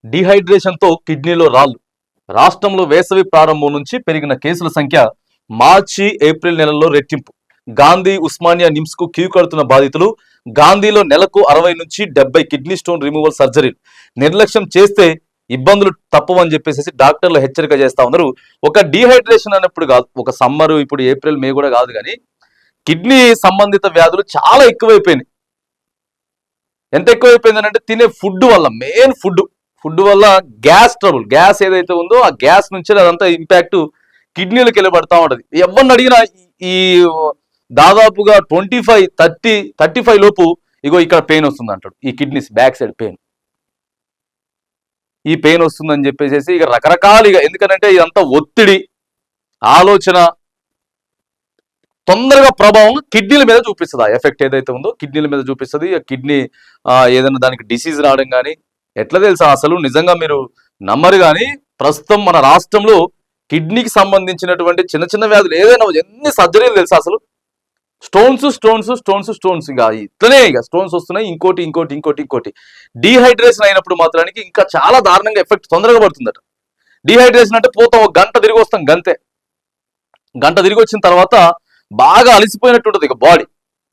డీహైడ్రేషన్తో కిడ్నీలో రాళ్లు. రాష్ట్రంలో వేసవి ప్రారంభం నుంచి పెరిగిన కేసుల సంఖ్య మార్చి ఏప్రిల్ నెలల్లో రెట్టింపు. గాంధీ ఉస్మానియా నిమ్స్ కు క్యూ కడుతున్న బాధితులు. గాంధీలో నెలకు 60 నుంచి 70 కిడ్నీ స్టోన్ రిమూవల్ సర్జరీలు. నిర్లక్ష్యం చేస్తే ఇబ్బందులు తప్పవని చెప్పేసి డాక్టర్లు హెచ్చరిక చేస్తా ఉన్నారు. ఒక డీహైడ్రేషన్ అన్నప్పుడు కాదు, ఒక సమ్మర్ ఇప్పుడు ఏప్రిల్ మే కూడా కాదు, కానీ కిడ్నీ సంబంధిత వ్యాధులు చాలా ఎక్కువైపోయినాయి. ఎంత ఎక్కువైపోయింది అంటే తినే ఫుడ్ వల్ల, మెయిన్ ఫుడ్ వల్ల గ్యాస్ ట్రబుల్, గ్యాస్ ఏదైతే ఉందో ఆ గ్యాస్ నుంచి అదంతా ఇంపాక్ట్ కిడ్నీలకు వెళ్ళబడతా ఉంటది. ఎవరిని అడిగినా ఈ దాదాపుగా 35 లోపు ఇగో ఇక్కడ పెయిన్ వస్తుంది అంటాడు. ఈ కిడ్నీస్ బ్యాక్ సైడ్ పెయిన్, ఈ పెయిన్ వస్తుందని చెప్పేసి ఇక రకరకాలుగా, ఎందుకంటే ఇదంతా ఒత్తిడి, ఆలోచన తొందరగా ప్రభావం కిడ్నీల మీద చూపిస్తుంది. ఆ ఎఫెక్ట్ ఏదైతే ఉందో కిడ్నీల మీద చూపిస్తుంది. కిడ్నీ ఏదైనా దానికి డిసీజ్ రావడం కానీ, ఎట్లా తెలుసా అసలు నిజంగా మీరు నమ్మరు కానీ ప్రస్తుతం మన రాష్ట్రంలో కిడ్నీకి సంబంధించినటువంటి చిన్న చిన్న వ్యాధులు ఏదైనా ఎన్ని సర్జరీలు తెలుసా అసలు. స్టోన్స్ ఇంకా ఇట్లనే ఇక స్టోన్స్ వస్తున్నాయి. ఇంకోటి డీహైడ్రేషన్ అయినప్పుడు మాత్రానికి ఇంకా చాలా దారుణంగా ఎఫెక్ట్ తొందరగా పడుతుందట. డీహైడ్రేషన్ అంటే పోతాం, ఒక గంట తిరిగి వస్తాం, గంట తిరిగి వచ్చిన తర్వాత బాగా అలసిపోయినట్టు ఉంటుంది. ఇక బాడీ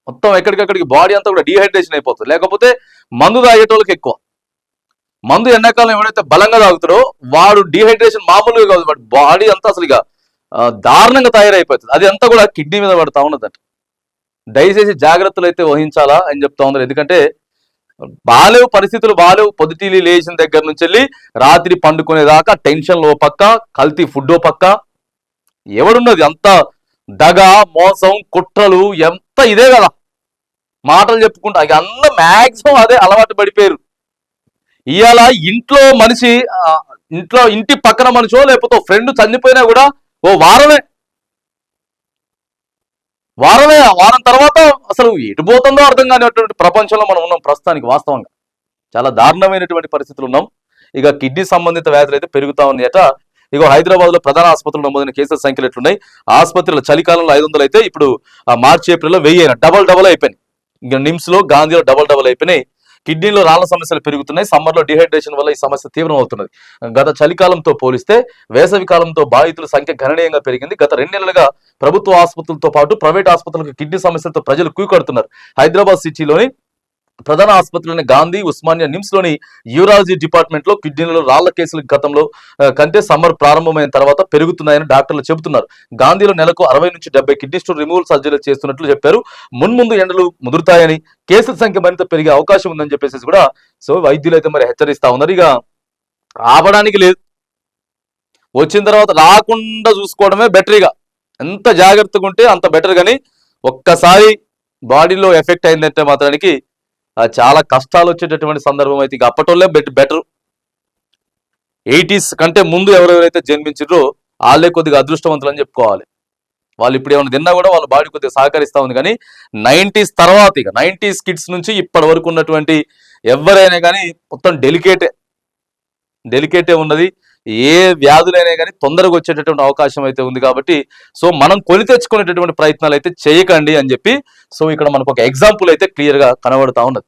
మొత్తం ఎక్కడికక్కడికి బాడీ అంతా కూడా డీహైడ్రేషన్ అయిపోతుంది. లేకపోతే మందు తాగేటోళ్ళకి ఎక్కువ. మందు ఎండాకాలం ఎవరైతే బలంగా తాగుతారో వాడు డీహైడ్రేషన్ మామూలుగా కాదు, వాడు బాడీ అంతా అసలు ఇక దారుణంగా తయారైపోతుంది. అది అంతా కూడా కిడ్నీ మీద పడతా ఉన్నదంట. దయచేసి జాగ్రత్తలు అయితే వహించాలా అని చెప్తా ఉన్నారు. ఎందుకంటే పరిస్థితులు బాలేవు. పొద్దుటీలి లేచిన దగ్గర నుంచి వెళ్ళి రాత్రి పండుకునేదాకా టెన్షన్లు ఓ పక్క, కల్తీ ఫుడ్ ఓ పక్క, ఎవడున్నది అంత దగ, మోసం, కుట్రలు, ఎంత ఇదే కదా మాటలు చెప్పుకుంటా. ఇక అందరూ మ్యాక్సిమం అదే అలవాటు పడిపోయారు. ఇవాళ ఇంట్లో మనిషి, ఇంటి పక్కన మనిషో లేకపోతే ఫ్రెండ్ చనిపోయినా కూడా ఓ వారం తర్వాత అసలు ఎటు పోతుందో అర్థం కానిటువంటి ప్రపంచంలో మనం ఉన్నాం ప్రస్తుతానికి. వాస్తవంగా చాలా దారుణమైనటువంటి పరిస్థితులు ఉన్నాం. ఇక కిడ్నీ సంబంధిత వ్యాధులు అయితే పెరుగుతా ఉన్నాయట. ఇక హైదరాబాద్ లో ప్రధాన ఆసుపత్రులు నమోదైన కేసుల సంఖ్యలు ఎట్లున్నాయి? ఆసుపత్రుల చలికాలంలో 500 అయితే ఇప్పుడు మార్చి ఏప్రిల్లో 1000 అయినా డబల్ అయిపోయినాయి. ఇంకా నిమ్స్ లో, గాంధీలో డబల్ అయిపోయినాయి. కిడ్నీలో రాళ్ల సమస్యలు పెరుగుతున్నాయి. సమ్మర్లో డీహైడ్రేషన్ వల్ల ఈ సమస్య తీవ్రం అవుతున్నది. గత చలికాలంతో పోలిస్తే వేసవి కాలంతో బాధితుల సంఖ్య గణనీయంగా పెరిగింది. గత 2 నెలలుగా ప్రభుత్వ ఆసుపత్రులతో పాటు ప్రైవేట్ ఆసుపత్రులకు కిడ్నీ సమస్యలతో ప్రజలు కడుతున్నారు. హైదరాబాద్ సిటీలోని ప్రధాన ఆసుపత్రులని గాంధీ, ఉస్మానియా నిమ్స్ లోని యూరాలజీ డిపార్ట్మెంట్ లో కిడ్నీలలో రాళ్ల కేసులు గతంలో కంటే సమ్మర్ ప్రారంభమైన తర్వాత పెరుగుతున్నాయని డాక్టర్లు చెబుతున్నారు. గాంధీలో నెలకు 60 నుంచి 70 కిడ్నీ స్టోన్ రిమూవల్ సర్జరీలు చేస్తున్నట్లు చెప్పారు. మున్ముందు ఎండలు ముదురుతాయని, కేసుల సంఖ్య మరింత పెరిగే అవకాశం ఉందని చెప్పేసి కూడా వైద్యులు అయితే మరి హెచ్చరిస్తా ఉన్నారు. ఇక ఆపడానికి లేదు, వచ్చిన తర్వాత రాకుండా చూసుకోవడమే బెటర్. ఇక ఎంత జాగ్రత్తగా ఉంటే అంత బెటర్. కానీ ఒక్కసారి బాడీలో ఎఫెక్ట్ అయిందంటే మాత్రానికి చాలా కష్టాలు వచ్చేటటువంటి సందర్భం అయితే. ఇక అప్పటోళ్ళే బెటర్. 80s కంటే ముందు ఎవరెవరైతే జన్మించారో వాళ్ళే కొద్దిగా అదృష్టవంతులు అని చెప్పుకోవాలి. వాళ్ళు ఇప్పుడు ఏమైనా తిన్నా కూడా వాళ్ళ బాడీ కొద్దిగా సహకరిస్తూ ఉంది. కానీ 90s తర్వాత, ఇక 90s కిడ్స్ నుంచి ఇప్పటి వరకు ఉన్నటువంటి ఎవరైనా కానీ మొత్తం డెలికేటే ఉన్నది. ఏ వ్యాధులైనా కానీ తొందరగా వచ్చేటటువంటి అవకాశం అయితే ఉంది. కాబట్టి మనం కొని తెచ్చుకునేటటువంటి ప్రయత్నాలు అయితే చేయకండి అని చెప్పి ఇక్కడ మనకు ఒక ఎగ్జాంపుల్ అయితే క్లియర్ గా కనబడతా ఉన్నది.